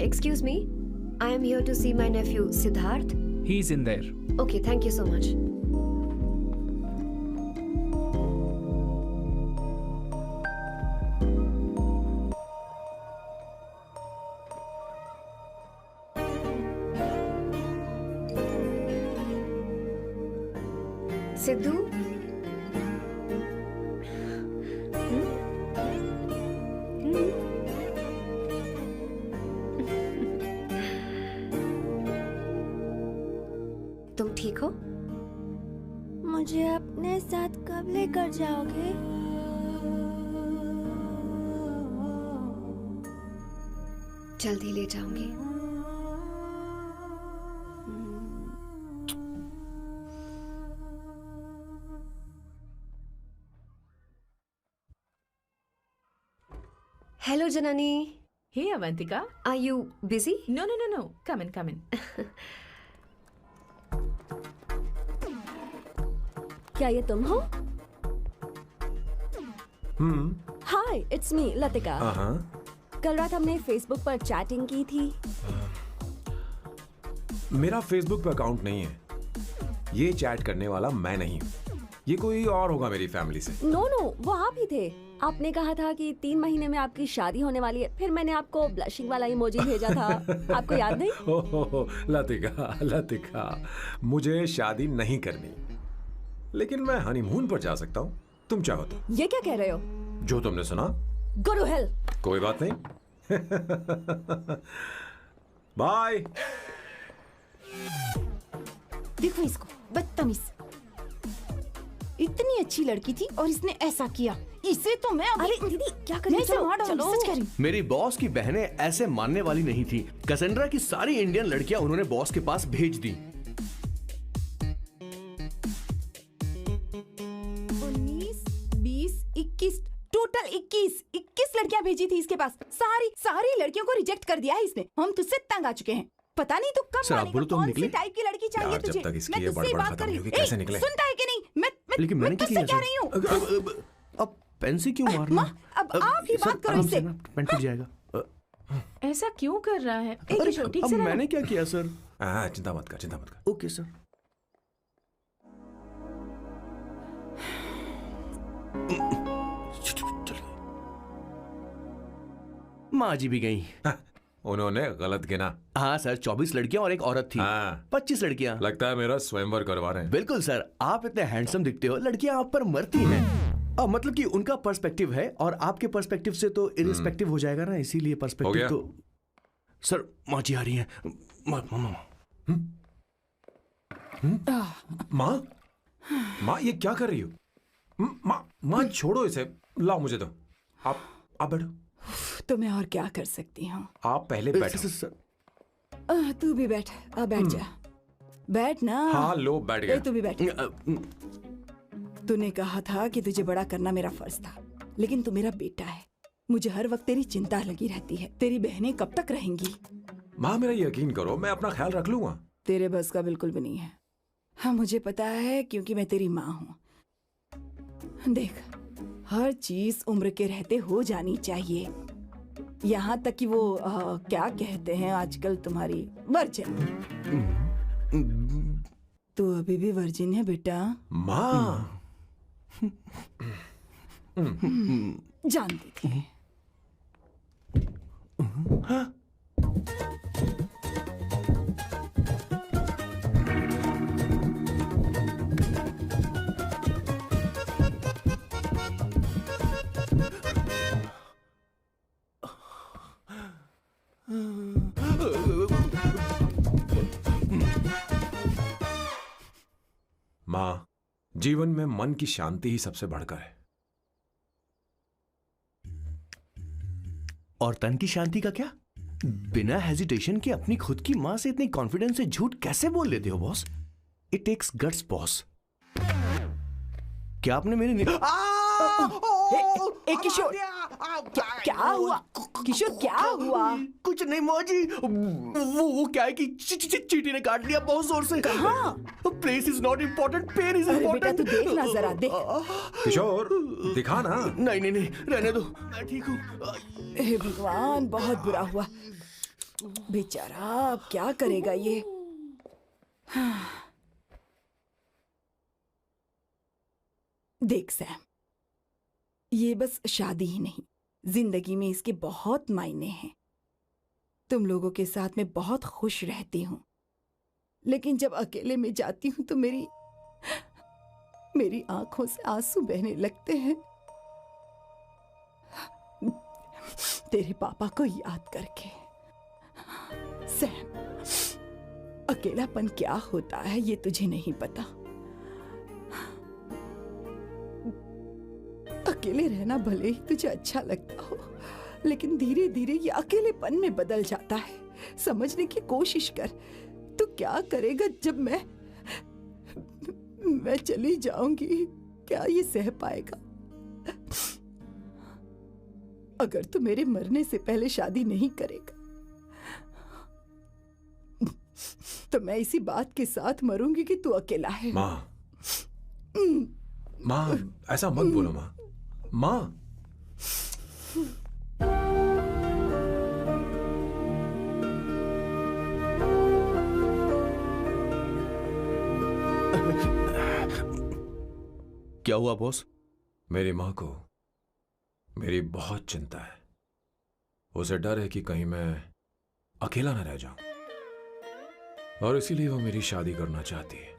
excuse me. I am here to see my nephew Siddharth. He's in there. Okay, thank you so much. Sidhu? तुम ठीक हो? मुझे अपने साथ कब लेकर जाओगे? जल्दी ले जाऊंगी। Hello, Janani. Hey, Avantika. Are you busy? No. Come in. क्या ये तुम हो? हाय, इट्स मी लतिका। कल रात हमने फेसबुक पर चैटिंग की थी। मेरा फेसबुक पे अकाउंट नहीं है। ये चैट करने वाला मैं नहीं हूँ। ये कोई और होगा मेरी फैमिली से। नो, वो आप ही थे। आपने कहा था कि 3 महीने में आपकी शादी होने वाली है। फिर मैंने आपको ब्लशिंग वाला इमोजी भेजा था। आपको याद नहीं? ओहो, लतिका, मुझे शादी नहीं करनी, लेकिन मैं हनीमून पर जा सकता हूँ। तुम चाहो तो। ये क्या कह रहे हो? जो तुमने सुना। Go to hell। कोई बात नहीं। बाय। देखो इसको, बदतमीज। इतनी अच्छी लड़की थी और इसने ऐसा किया। इसे तो मैं अभी... अरे दीदी क्या कर रही हो? चलो, सच कह रही हूं। मेरी बॉस की बहनें ऐसे मानने वाली नहीं थी। कैसेंड्रा की सारी इंडियन लड़कियां उन्होंने बॉस के पास भेज दी। 19, 20, 21, टोटल 21 लड़कियां भेजी थी इसके पास। सारी लड़कियों को रिजेक्ट कर दिया है इसने। हम तुझसे तंग आ चुके हैं। पता नहीं तू कब सर, आप बोलो तो हम कौन निकले? सी टाइप की लड़की चाहिए यार, तुझे? जब तक इसकी मैं ये तुझसे बड़बड़ बात खत्म कर रही नहीं हूँ। होगी, कैसे निकले? सुनता है कि नहीं? लेकिन मैंने क्या तुझसे किया कह रही हूँ। अब पेन से क्यों मारना? अब आप ही बात करो इससे। पेन टूट जाएगा। ऐसा क्यों कर रहा है? अरे, ठीक अब से मैंने क्या किया सर? चिंता मत कर। Okay sir. माँ जी भी गई। उन्होंने गलत गिना। हाँ सर, 24 लड़कियां और एक औरत थी। 25 लड़कियां। लगता है मेरा स्वयंवर करवा रहे हैं। बिल्कुल सर, आप इतने हैंडसम दिखते हो, लड़कियां आप पर मरती हैं। मतलब कि उनका पर्सपेक्टिव है और आपके पर्सपेक्टिव से तो इरिस्पेक्टिव हो जाएगा ना, इसीलिए पर्सपेक्टिव तो। सर, माँ जी आ रही हैं। माँ ये क्या कर रही हो? माँ छोड़ो इसे, लाओ मुझे दो। आप बैठो। तो मैं और क्या कर सकती हूँ? आप पहले बैठो। तू भी बैठ। बैठ जा। बैठ ना। हाँ लो, बैठ गया। तू भी बैठ। तूने कहा था कि तुझे बड़ा करना मेरा फर्ज था, लेकिन तू मेरा बेटा है। मुझे हर वक्त तेरी चिंता लगी रहती है। तेरी बहनें कब तक रहेंगी? माँ मेरा यकीन करो, मैं अपना ख्याल रख लूंगा। तेरे बस का बिल्कुल भी नहीं है। हाँ मुझे पता है, क्योंकि मैं तेरी माँ हूँ। देख, हर चीज उम्र के रहते हो जानी चाहिए, यहाँ तक कि वो क्या कहते हैं आजकल तुम्हारी वर्जिन। तू अभी भी वर्जिन है बेटा? माँ जानती थी। माँ, जीवन में मन की शांति ही सबसे बढ़कर है। और तन की शांति का क्या? बिना हेजिटेशन के अपनी खुद की मां से इतनी कॉन्फिडेंस से झूठ कैसे बोल लेते हो boss? It takes guts boss. क्या आपने मेरे किशोर, क्या हुआ? किशोर क्या हुआ? कुछ नहीं मौजी, वो क्या है कि चींटी ने काट लिया बहुत जोर से। कहाँ? Place is not important, pen is अरे बेटा इम्पोर्टेंट। तू देख ना जरा, देख। किशोर दिखा ना। नहीं रहने दो, मैं ठीक हूँ। हे भगवान, बहुत बुरा हुआ। बेचारा अब क्या करेगा ये। देख सैम, ये बस शादी ही नहीं, जिंदगी में इसके बहुत मायने हैं। तुम लोगों के साथ मैं बहुत खुश रहती हूँ, लेकिन जब अकेले में जाती हूँ तो मेरी आंखों से आंसू बहने लगते हैं, तेरे पापा को याद करके। सैम, अकेलापन क्या होता है ये तुझे नहीं पता। अकेले रहना भले ही तुझे अच्छा लगता हो, लेकिन धीरे धीरे ये अकेलेपन में बदल जाता है। समझने की कोशिश कर। तू क्या करेगा जब मैं चली जाऊंगी? क्या ये सह पाएगा? अगर तू मेरे मरने से पहले शादी नहीं करेगा तो मैं इसी बात के साथ मरूंगी कि तू अकेला है। माँ, माँ ऐसा मत बोलो माँ। माँ, क्या हुआ बॉस? मेरी माँ को मेरी बहुत चिंता है। उसे डर है कि कहीं मैं अकेला न रह जाऊं, और इसीलिए वो मेरी शादी करना चाहती है,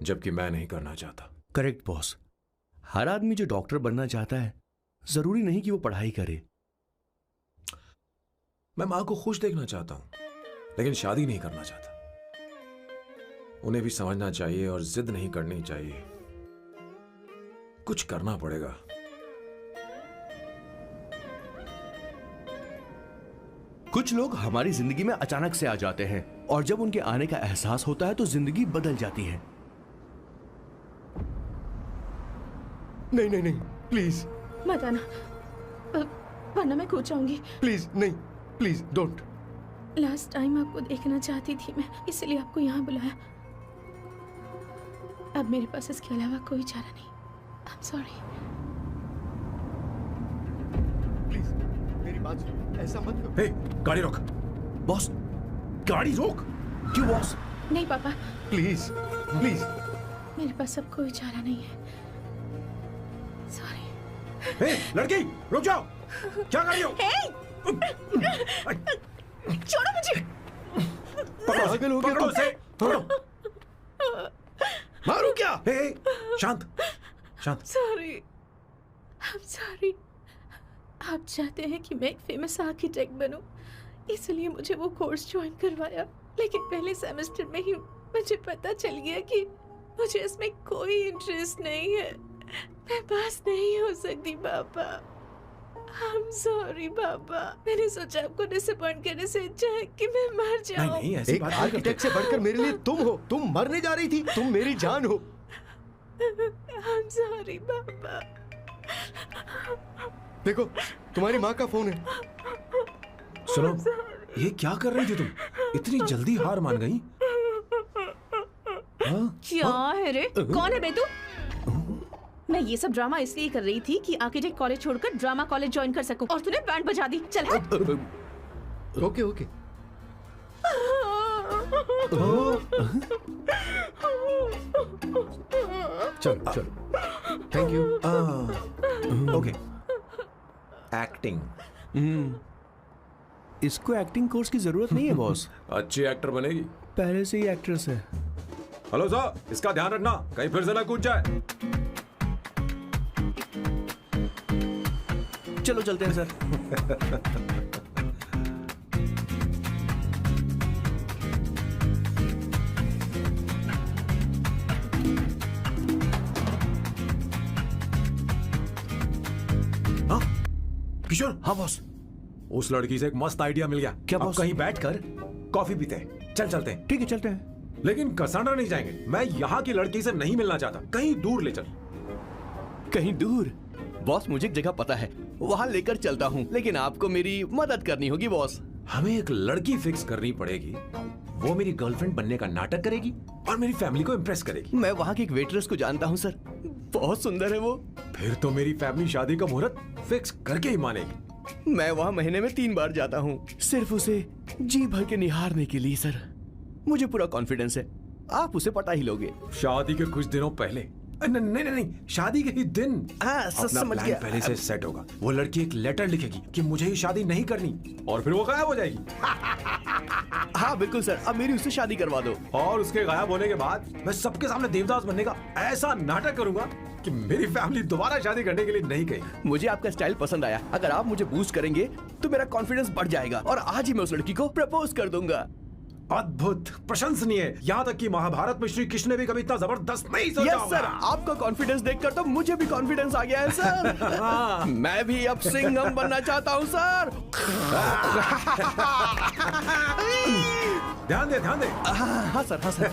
जबकि मैं नहीं करना चाहता। Correct boss. हर आदमी जो डॉक्टर बनना चाहता है, जरूरी नहीं कि वो पढ़ाई करे। मैं माँ को खुश देखना चाहता हूं, लेकिन शादी नहीं करना चाहता। उन्हें भी समझना चाहिए और जिद नहीं करनी चाहिए। कुछ करना पड़ेगा। कुछ लोग हमारी जिंदगी में अचानक से आ जाते हैं, और जब उनके आने का एहसास होता है तो जिंदगी बदल जाती है। नहीं नहीं नहीं, प्लीज मत आना, वरना मैं कूद जाऊंगी। प्लीज नहीं, प्लीज डोंट। लास्ट टाइम आपको देखना चाहती थी मैं, इसलिए आपको यहाँ बुलाया। अब मेरे पास इसके अलावा कोई चारा नहीं। I am sorry. प्लीज मेरी बात सुनो, ऐसा मत करो। हे, गाड़ी रोक। बॉस, गाड़ी रोक। क्यों बॉस? नहीं पापा, प्लीज प्लीज। मेरे पास अब कोई चारा नहीं है। सॉरी। हे, लड़की रुक जाओ। क्या कर रही हो? छोड़ो मुझे। पागल हो गया पकड़ो तुम? उसे, पकड़ो। मारू क्या? हे, शांत शांत। Sorry, I am sorry. आप चाहते हैं कि मैं एक फेमस आर्किटेक्ट बनूं, इसलिए मुझे वो कोर्स ज्वाइन करवाया, लेकिन पहले सेमेस्टर में ही मुझे पता चल गया कि मुझे इसमें कोई इंटरेस्ट नहीं है। मैं पास नहीं हो सकती पापा। आई एम सॉरी पापा। मैंने सोचा आपको डिसअपॉइंट करने से अच्छा है कि मैं मर जाऊं। नहीं नहीं, ऐसी एक बात नहीं करते। आर्किटेक्ट से बढ़कर मेरे लिए तुम हो। तुम मरने जा रही थी, तुम मेरी जान हो। आई एम सॉरी पापा। देखो, तुम्हारी माँ का फोन है। सुनो, ये क्या कर रही थी तुम? इतनी जल्दी हार मान गई? हाँ? क्या है रे? कौन है बे तू? मैं ये सब ड्रामा इसलिए कर रही थी कि आर्किटेक्ट कॉलेज छोड़कर ड्रामा कॉलेज ज्वाइन कर सकूं, और तूने बैंड बजा दी। चल हट। Okay okay. चलो चलो, थैंक यू। ओके। एक्टिंग। इसको एक्टिंग कोर्स की जरूरत नहीं है बॉस। अच्छी एक्टर बनेगी। पहले से ही एक्ट्रेस है। हेलो सर, इसका ध्यान रखना, कहीं फिर से ना कूद जाए। चलो चलते हैं सर। हाँ किशोर। हाँ बॉस। उस लड़की से एक मस्त आइडिया मिल गया। क्या अब बॉस? कहीं बैठकर कॉफी पीते हैं। चल चलते हैं। ठीक है, चलते हैं। लेकिन कसाना नहीं जाएंगे। मैं यहाँ की लड़की से नहीं मिलना चाहता। कहीं दूर ले चल। कहीं दूर? बॉस, मुझे एक जगह पता है, वहां लेकर चलता हूँ, लेकिन आपको मेरी मदद करनी होगी बॉस। हमें एक लड़की फिक्स करनी पड़ेगी। वो मेरी गर्लफ्रेंड बनने का नाटक करेगी और मेरी फैमिली को इम्प्रेस करेगी। मैं वहाँ की एक वेट्रेस को जानता हूँ सर, बहुत सुंदर है वो। फिर तो मेरी फैमिली शादी का मुहूर्त फिक्स करके ही मानेगी। मैं वहां महीने में 3 बार जाता हूँ, सिर्फ उसे जी भर के निहारने के लिए सर। मुझे पूरा कॉन्फिडेंस है आप उसे पटा ही लोगे। शादी के कुछ दिनों पहले नहीं नहीं नहीं, शादी के ही दिन हाँ, अपना समझ प्लान गया। पहले से सेट होगा। वो लड़की एक लेटर लिखेगी कि मुझे ही शादी नहीं करनी, और फिर वो गायब हो जाएगी। हाँ बिल्कुल सर, अब मेरी उससे शादी करवा दो। और उसके गायब होने के बाद मैं सबके सामने देवदास बनने का ऐसा नाटक करूंगा कि मेरी फैमिली दोबारा शादी करने के लिए नहीं कही। मुझे आपका स्टाइल पसंद आया। अगर आप मुझे बूस्ट करेंगे तो मेरा कॉन्फिडेंस बढ़ जाएगा और आज ही मैं उस लड़की को प्रपोज कर दूंगा। अद्भुत, प्रशंसनीय। यहाँ तक कि महाभारत में श्री कृष्ण ने भी कभी इतना जबरदस्त नहीं सोचा यस सर, आपका कॉन्फिडेंस देखकर तो मुझे भी कॉन्फिडेंस आ गया है सर। मैं भी अब सिंघम बनना चाहता हूँ सर। ध्यान दे, ध्यान दे। हाँ सर, हाँ सर।